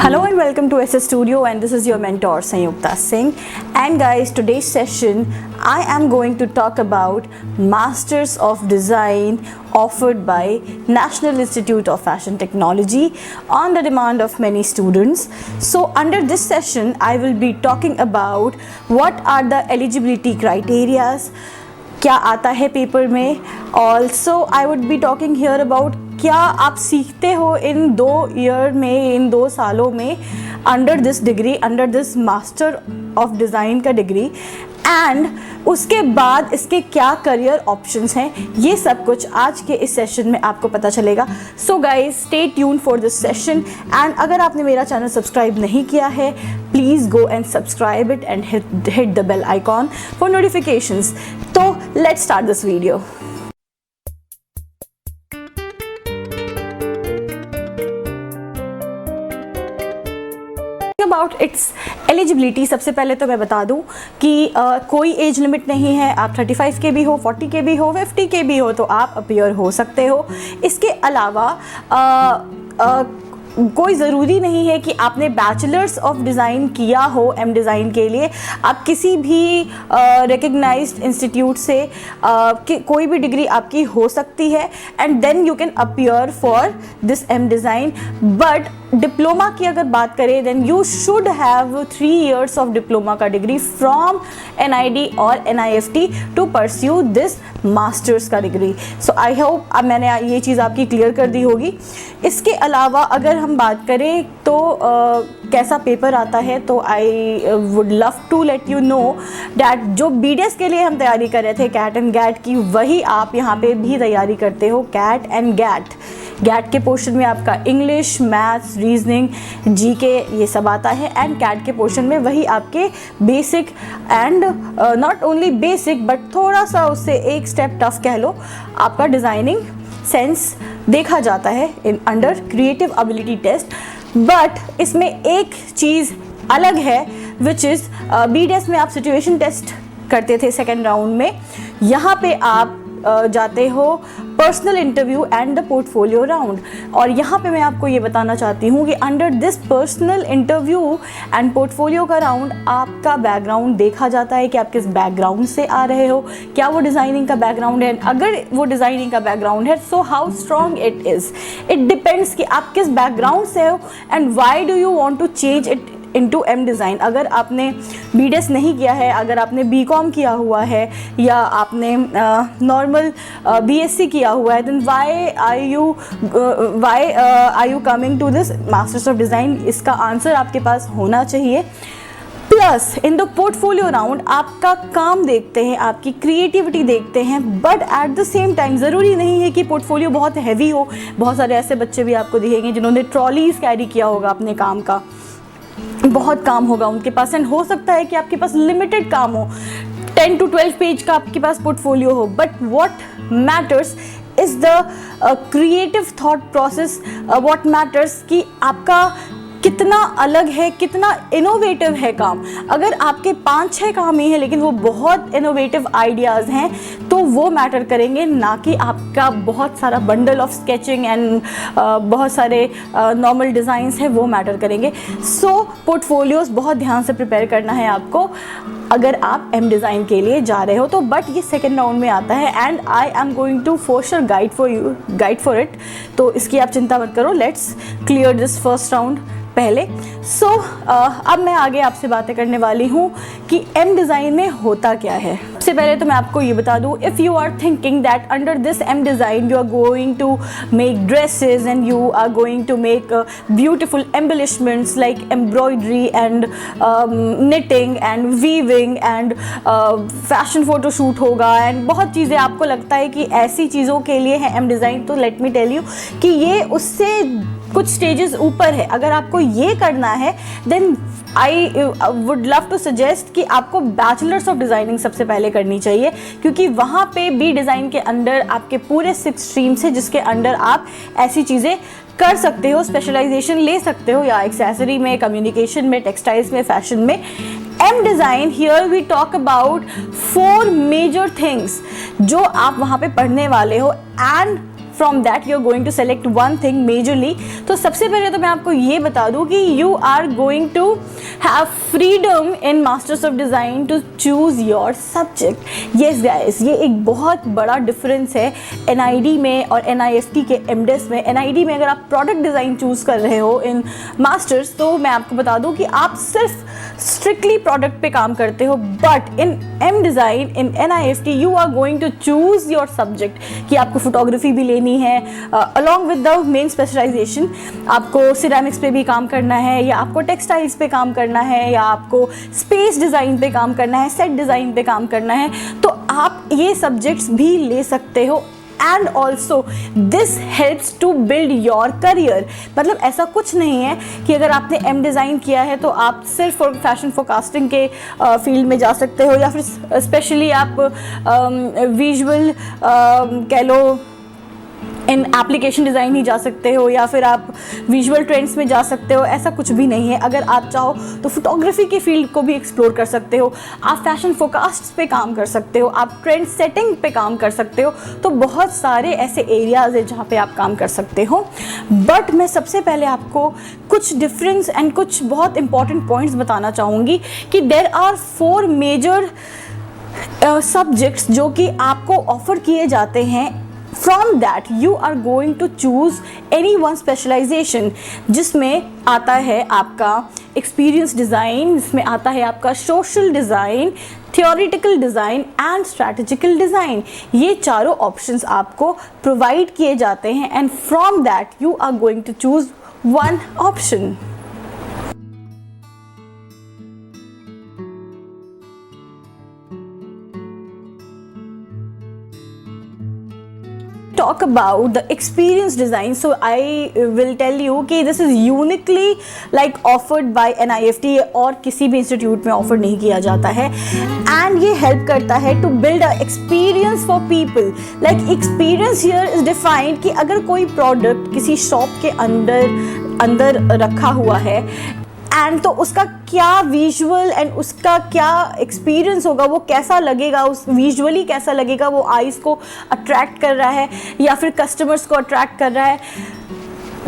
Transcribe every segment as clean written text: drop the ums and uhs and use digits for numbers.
Hello and welcome to SS Studio, and this is your mentor Sanyukta Singh. And guys, today's session I am going to talk about Masters of Design offered by National Institute of Fashion Technology on the demand of many students. So under this session I will be talking about what are the eligibility criterias, क्या आता है paper में. Also I would be talking here about क्या आप सीखते हो इन 2 year में, इन 2 सालों में under this degree, under this master of design का डिग्री, एंड उसके बाद इसके क्या करियर ऑप्शंस हैं. ये सब कुछ आज के इस सेशन में आपको पता चलेगा. So guys stay tune for this session. And अगर आपने मेरा चैनल सब्सक्राइब नहीं किया है, please go and subscribe it and hit the bell icon for notifications. तो let's start this video. About its eligibility, सबसे पहले तो मैं बता दूं कि कोई एज लिमिट नहीं है. आप 35 के भी हो, 40 के भी हो, 50 के भी हो तो आप अपीयर हो सकते हो. इसके अलावा कोई ज़रूरी नहीं है कि आपने बैचलर्स ऑफ डिज़ाइन किया हो एम डिज़ाइन के लिए. आप किसी भी रिकग्नाइज्ड इंस्टीट्यूट से कोई भी डिग्री आपकी हो सकती है and then you can appear for this M design. But diploma की अगर बात करें then you should have 3 years of diploma का डिग्री फ्रॉम NID और NIFT to pursue this masters का डिग्री. सो आई होप अब मैंने ये चीज़ आपकी क्लियर कर दी होगी. इसके अलावा अगर हम बात करें तो कैसा पेपर आता है, तो I would love to let you know that जो BDS के लिए हम तैयारी कर रहे थे कैट एंड गैट की, वही आप यहाँ पे भी तैयारी करते हो. कैट एंड गैट, गैट के पोर्शन में आपका इंग्लिश, मैथ्स, रीजनिंग, GK ये सब आता है, एंड कैट के पोर्शन में वही आपके basic and not only basic but थोड़ा सा उससे एक स्टेप टफ कह लो, आपका डिज़ाइनिंग सेंस देखा जाता है in under creative ability test. But इसमें एक चीज़ अलग है विच इज़ BDS में आप सिचुएशन टेस्ट करते थे सेकेंड राउंड में, यहाँ पे आप जाते हो personal interview and the portfolio round. और यहाँ पे मैं आपको ये बताना चाहती हूँ कि under this personal interview and portfolio का राउंड आपका बैकग्राउंड देखा जाता है कि आप किस बैकग्राउंड से आ रहे हो, क्या वो डिज़ाइनिंग का बैकग्राउंड है. अगर वो डिज़ाइनिंग का बैकग्राउंड है so how strong it is. It depends कि आप किस बैकग्राउंड से हो and why do you want to change it into M design. अगर आपने BDS नहीं किया है, अगर आपने BCom किया हुआ है या आपने नॉर्मल BSc किया हुआ है, then why are you coming to this masters of design. इसका आंसर आपके पास होना चाहिए. Plus in the portfolio round आपका काम देखते हैं, आपकी क्रिएटिविटी देखते हैं, but at the same time ज़रूरी नहीं है कि पोर्टफोलियो बहुत हैवी हो. बहुत सारे ऐसे बच्चे भी आपको दिखेंगे जिन्होंने ट्रॉलीज कैरी किया होगा अपने काम का, बहुत काम होगा उनके पास, एंड हो सकता है कि आपके पास लिमिटेड काम हो, 10 to 12 पेज का आपके पास पोर्टफोलियो हो. But what matters is the creative thought process. What matters कि आपका कितना अलग है, कितना इनोवेटिव है काम. अगर आपके 5-6 काम ही हैं लेकिन वो बहुत इनोवेटिव आइडियाज़ हैं तो वो मैटर करेंगे, ना कि आपका बहुत सारा बंडल ऑफ स्केचिंग एंड बहुत सारे नॉर्मल डिज़ाइंस हैं वो मैटर करेंगे. सो पोर्टफोलियोज़ बहुत ध्यान से प्रिपेयर करना है आपको अगर आप एम डिज़ाइन के लिए जा रहे हो तो. बट ये सेकेंड राउंड में आता है and I am going to for sure guide for it. तो इसकी आप चिंता मत करो. Let's clear this first round पहले. सो अब मैं आगे आपसे बातें करने वाली हूँ कि एम डिज़ाइन में होता क्या है. सबसे पहले तो मैं आपको ये बता दूँ, if you are thinking that under this M design you are going to make dresses and you are going to make beautiful embellishments like embroidery and knitting and weaving and fashion photoshoot होगा and बहुत चीज़ें, आपको लगता है कि ऐसी चीज़ों के लिए है एम डिज़ाइन, तो लेट मी टेल यू कि ये उससे कुछ स्टेजेस ऊपर है. अगर आपको ये करना है then I would love to suggest कि आपको बैचलर्स ऑफ डिज़ाइनिंग सबसे पहले करनी चाहिए, क्योंकि वहाँ पे बी डिज़ाइन के अंडर आपके पूरे 6 स्ट्रीम्स हैं जिसके अंडर आप ऐसी चीज़ें कर सकते हो, स्पेशलाइजेशन ले सकते हो, या एक्सेसरी में, कम्युनिकेशन में, टेक्सटाइल्स में, फैशन में. M design here we talk about 4 major things जो आप वहाँ पे पढ़ने वाले हो, and from that you are going to select one thing majorly. तो सबसे पहले तो मैं आपको ये बता दूँ कि you are going to have freedom in masters of design to choose your subject. Yes guys, ये एक बहुत बड़ा डिफरेंस है NID में और NIFT के MDes में। NID में अगर आप प्रोडक्ट डिज़ाइन चूज़ कर रहे हो इन मास्टर्स, तो मैं आपको बता दूं कि आप सिर्फ स्ट्रिक्टली प्रोडक्ट पे काम करते हो, but in M design in NIFT you are going to choose your subject कि आपको फोटोग्राफी भी लेनी है along with the main specialisation, आपको सिरेमिक्स पे भी काम करना है, या आपको टेक्सटाइल्स पे काम करना है, या आपको स्पेस डिज़ाइन पे काम करना है, सेट डिज़ाइन पे काम करना है, तो आप ये सब्जेक्ट्स भी ले सकते हो। And also this helps to build your career. मतलब ऐसा कुछ नहीं है कि अगर आपने M डिज़ाइन किया है तो आप सिर्फ फैशन फोरकास्टिंग के फील्ड में जा सकते हो, या फिर स्पेशली आप विजुअल कह लो इन एप्लीकेशन डिज़ाइन ही जा सकते हो, या फिर आप विजुअल ट्रेंड्स में जा सकते हो। ऐसा कुछ भी नहीं है। अगर आप चाहो तो फोटोग्राफी के फील्ड को भी एक्सप्लोर कर सकते हो, आप फैशन फोरकास्ट्स पे काम कर सकते हो, आप ट्रेंड सेटिंग पे काम कर सकते हो। तो बहुत सारे ऐसे एरियाज़ है जहाँ पे आप काम कर सकते हो। बट मैं सबसे पहले आपको कुछ डिफरेंस एंड कुछ बहुत इंपॉर्टेंट पॉइंट्स बताना चाहूँगी कि देयर आर 4 मेजर सब्जेक्ट्स जो कि आपको ऑफर किए जाते हैं। From that you are going to choose any one specialization, जिसमें आता है आपका एक्सपीरियंस डिज़ाइन, जिसमें आता है आपका social design, theoretical design and strategical design. ये चारों ऑप्शंस आपको प्रोवाइड किए जाते हैं, and from that you are going to choose one option. Talk about the experience design, so I will tell you कि this is uniquely like offered by NIFT और किसी भी इंस्टीट्यूट में ऑफर नहीं किया जाता है, and ये हेल्प करता है to build a experience for people. Like experience here is defined कि अगर कोई प्रोडक्ट किसी शॉप के अंदर रखा हुआ है एंड तो उसका क्या विजुअल एंड उसका क्या एक्सपीरियंस होगा, वो कैसा लगेगा, उस विजुअली कैसा लगेगा, वो आइज़ को अट्रैक्ट कर रहा है या फिर कस्टमर्स को अट्रैक्ट कर रहा है।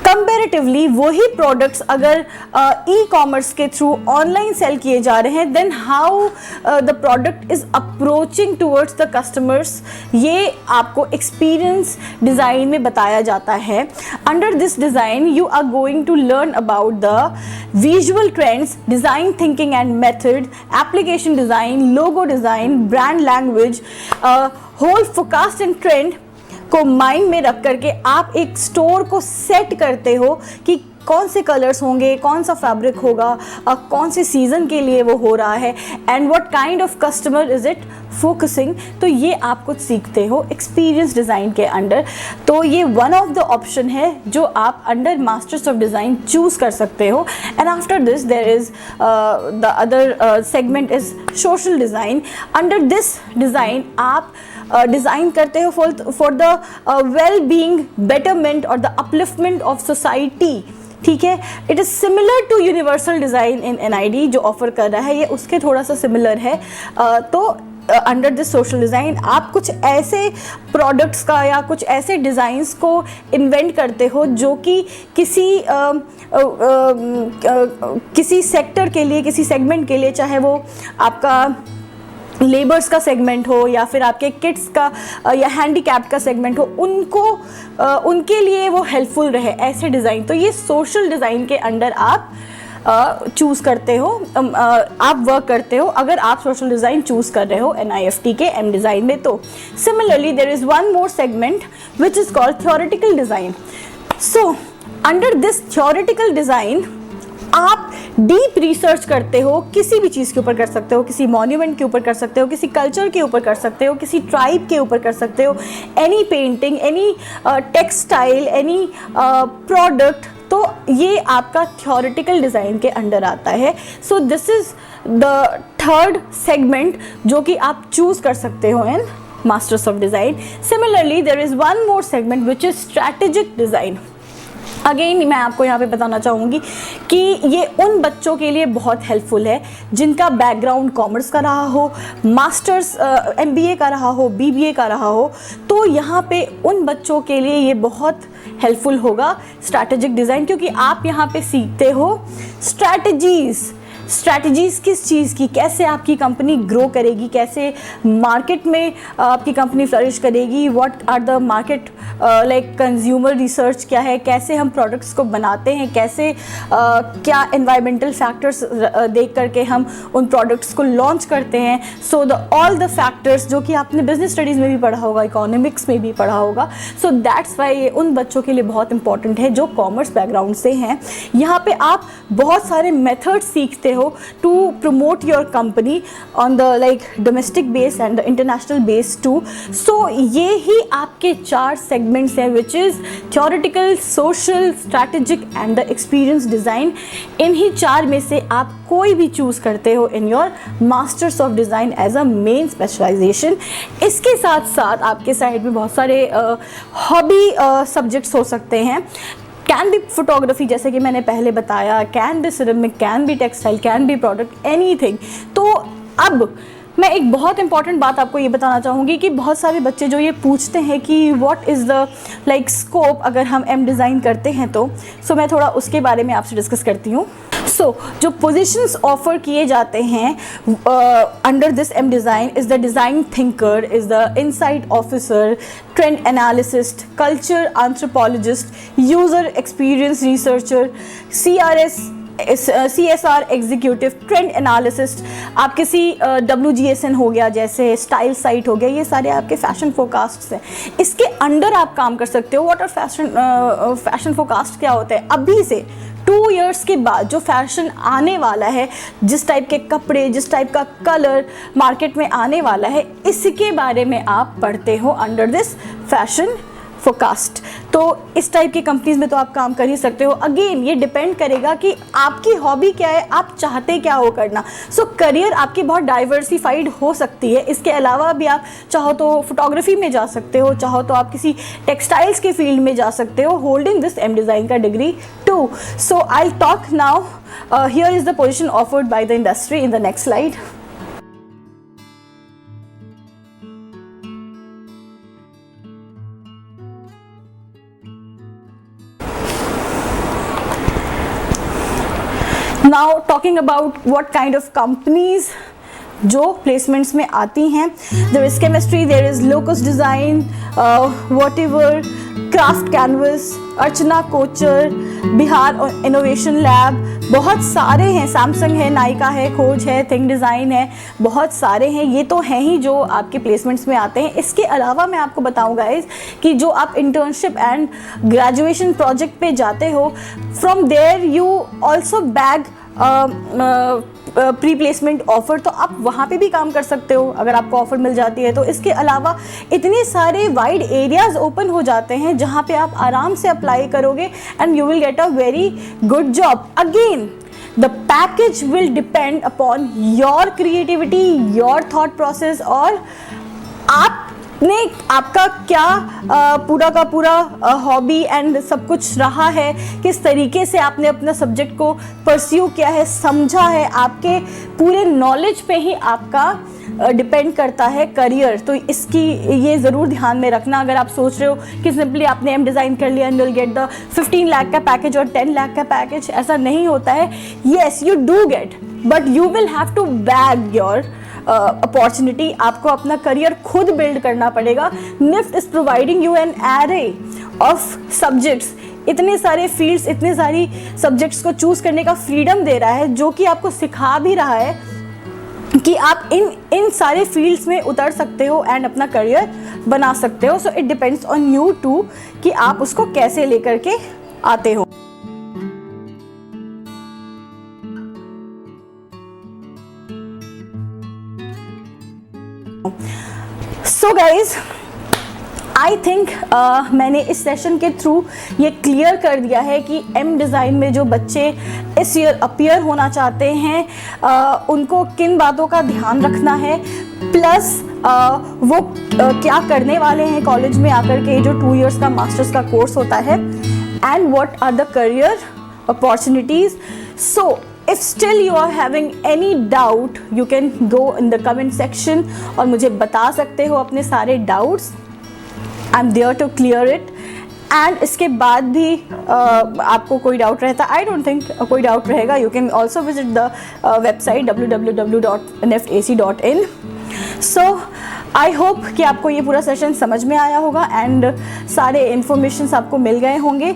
कंपैरेटिवली वही प्रोडक्ट्स अगर ई-कॉमर्स के थ्रू ऑनलाइन सेल किए जा रहे हैं, then how the product is approaching towards the customers, ये आपको एक्सपीरियंस डिज़ाइन में बताया जाता है। Under this design you are going to learn about the visual trends, design thinking and method, application design, logo design, brand language, whole forecast and trend को mind में रख करके आप एक स्टोर को सेट करते हो कि कौन से कलर्स होंगे, कौन सा फैब्रिक होगा, कौन से सीज़न के लिए वो हो रहा है, and what kind of customer is it focusing. तो ये आप कुछ सीखते हो एक्सपीरियंस डिज़ाइन के अंडर। तो ये वन ऑफ द ऑप्शन है जो आप under masters of design choose कर सकते हो। And after this there is the other segment is social design. Under this design आप डिज़ाइन करते हो for the well being, betterment और द अपलिफ्टमेंट ऑफ सोसाइटी। ठीक है, it is similar to universal design in NID जो offer कर रहा है, ये उसके थोड़ा सा सिमिलर है। तो अंडर दिस सोशल डिज़ाइन आप कुछ ऐसे प्रोडक्ट्स का या कुछ ऐसे डिज़ाइंस को इन्वेंट करते हो जो कि किसी सेक्टर के लिए, किसी सेगमेंट के लिए, चाहे वो आपका लेबर्स का सेगमेंट हो या फिर आपके किड्स का या हैंडीकैप्ड का सेगमेंट हो, उनके लिए वो हेल्पफुल रहे, ऐसे डिज़ाइन। तो ये सोशल डिज़ाइन के अंडर आप चूज़ करते हो, आप वर्क करते हो अगर आप सोशल डिज़ाइन चूज़ कर रहे हो NIFT के M डिज़ाइन में। तो similarly there is one more segment which is called theoretical design. So under this theoretical design आप डीप रिसर्च करते हो, किसी भी चीज़ के ऊपर कर सकते हो, किसी मॉन्यूमेंट के ऊपर कर सकते हो, किसी कल्चर के ऊपर कर सकते हो, किसी ट्राइब के ऊपर कर सकते हो, any painting, any textile, any product. तो ये आपका थ्योरेटिकल डिज़ाइन के अंडर आता है। So this is the third segment जो कि आप चूज़ कर सकते हो in masters of design. Similarly there is one more segment which is strategic design. Again मैं आपको यहाँ पे बताना चाहूँगी कि ये उन बच्चों के लिए बहुत हेल्पफुल है जिनका बैकग्राउंड कॉमर्स का रहा हो, मास्टर्स MBA का रहा हो, BBA का रहा हो, तो यहाँ पे उन बच्चों के लिए ये बहुत हेल्पफुल होगा स्ट्रैटेजिक डिज़ाइन, क्योंकि आप यहाँ पे सीखते हो स्ट्रैटेजीज़ किस चीज़ की, कैसे आपकी कंपनी ग्रो करेगी, कैसे मार्केट में आपकी कंपनी फ्लरिश करेगी, what are the market like consumer research क्या है, कैसे हम प्रोडक्ट्स को बनाते हैं, कैसे क्या एनवायरमेंटल फैक्टर्स देख करके हम उन प्रोडक्ट्स को लॉन्च करते हैं। सो ऑल द फैक्टर्स जो कि आपने बिजनेस स्टडीज़ में भी पढ़ा होगा, इकोनॉमिक्स में भी पढ़ा होगा। सो दैट्स वाई ये उन बच्चों के लिए बहुत इंपॉर्टेंट है जो कॉमर्स बैकग्राउंड से हैं। यहाँ पे आप बहुत सारे मेथड्स सीखते हो to promote your company on the like domestic base and the international base too. So ये ही आपके 4 सेगमेंट्स हैं, which is theoretical, social, strategic and the experience design. इन्हीं 4 में से आप कोई भी चूज़ करते हो in your masters of design as a main specialisation. इसके साथ साथ आपके साइड में बहुत सारे हॉबी सब्जेक्ट्स हो सकते हैं। कैन बी फोटोग्राफी, जैसे कि मैंने पहले बताया, can be ceramic, can be textile, can be product, anything. तो अब मैं एक बहुत इंपॉर्टेंट बात आपको ये बताना चाहूँगी कि बहुत सारे बच्चे जो ये पूछते हैं कि what is the like scope अगर हम M डिज़ाइन करते हैं तो। सो मैं थोड़ा उसके बारे में आपसे डिस्कस करती हूँ। सो जो पोजीशंस ऑफर किए जाते हैं under this M design is the design thinker, is the insight officer, trend analyst, culture anthropologist, user experience researcher, CSR executive, trend analyst. आप किसी WGSN हो गया, जैसे स्टाइल साइट हो गया, ये सारे आपके फैशन फोरकास्ट्स हैं। इसके अंडर आप काम कर सकते हो। व्हाट आर फैशन फोरकास्ट क्या होता है? अभी से 2 इयर्स के बाद जो फैशन आने वाला है, जिस टाइप के कपड़े, जिस टाइप का कलर मार्केट में आने वाला है, इसके बारे में आप पढ़ते हो अंडर दिस फैशन फोरकास्ट। तो इस टाइप की कंपनीज में तो आप काम कर ही सकते हो। अगेन ये डिपेंड करेगा कि आपकी हॉबी क्या है, आप चाहते क्या हो करना। सो करियर आपकी बहुत डाइवर्सिफाइड हो सकती है। इसके अलावा भी आप चाहो तो फोटोग्राफी में जा सकते हो, चाहो तो आप किसी टेक्सटाइल्स के फील्ड में जा सकते हो, होल्डिंग दिस M डिज़ाइन का degree too. So I talk now, here is the position offered by the industry in the next slide. Now talking about what kind of companies जो placements में आती हैं, there is chemistry, there is locus design, whatever, craft canvas, Archana Kochhar, Bihar innovation lab, बहुत सारे हैं, Samsung है, नायका है, खोज है, थिंक डिज़ाइन है, बहुत सारे हैं। ये तो हैं ही जो आपके प्लेसमेंट्स में आते हैं। इसके अलावा मैं आपको बताऊँ गाइस कि जो आप इंटर्नशिप एंड ग्रेजुएशन प्रोजेक्ट पे जाते हो, from there you also bag pre placement offer, तो आप वहाँ पे भी काम कर सकते हो अगर आपको ऑफ़र मिल जाती है तो। इसके अलावा इतने सारे वाइड एरियाज़ ओपन हो जाते हैं जहाँ पे आप आराम से अप्लाई करोगे and you will get a very good job. Again the package will depend upon your creativity, your thought process, और आपका क्या पूरा का पूरा हॉबी एंड सब कुछ रहा है, किस तरीके से आपने अपना सब्जेक्ट को परस्यू किया है, समझा है। आपके पूरे नॉलेज पे ही आपका डिपेंड करता है करियर। तो इसकी ये ज़रूर ध्यान में रखना। अगर आप सोच रहे हो कि सिंपली आपने M डिज़ाइन कर लिया and you will get the 15 lakh का पैकेज और 10 लाख का पैकेज, ऐसा नहीं होता है। Yes you do get, but you will have to bag your opportunity. आपको अपना करियर खुद बिल्ड करना पड़ेगा। NIFT is providing you an array of subjects, इतने सारे फील्ड्स, इतने सारी सब्जेक्ट्स को चूज करने का फ्रीडम दे रहा है, जो कि आपको सिखा भी रहा है कि आप इन सारे फील्ड्स में उतर सकते हो एंड अपना करियर बना सकते हो। So it depends on you too कि आप उसको कैसे लेकर के आते हो। सो गाइज आई थिंक मैंने इस सेशन के थ्रू ये क्लियर कर दिया है कि M डिज़ाइन में जो बच्चे इस ईयर अपीयर होना चाहते हैं उनको किन बातों का ध्यान रखना है, प्लस वो क्या करने वाले हैं कॉलेज में आकर के, जो 2 इयर्स का मास्टर्स का कोर्स होता है। and what are the career opportunities. So if still you are having any doubt, you can go in the comment section और मुझे बता सकते हो अपने सारे doubts. I'm there to clear it. And इसके बाद भी आपको कोई डाउट रहता, आई डोंट थिंक कोई डाउट रहेगा, you can also visit the website www.nftac.in. So I hope कि आपको ये पूरा सेशन समझ में आया होगा एंड सारे इन्फॉर्मेशंस आपको मिल गए होंगे.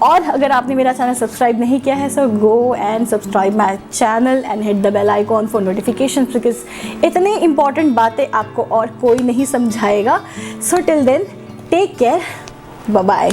और अगर आपने मेरा चैनल सब्सक्राइब नहीं किया है, so go and subscribe my channel and hit the bell icon for notification, because इतने इंपॉर्टेंट बातें आपको और कोई नहीं समझाएगा. So till then, take care, bye bye.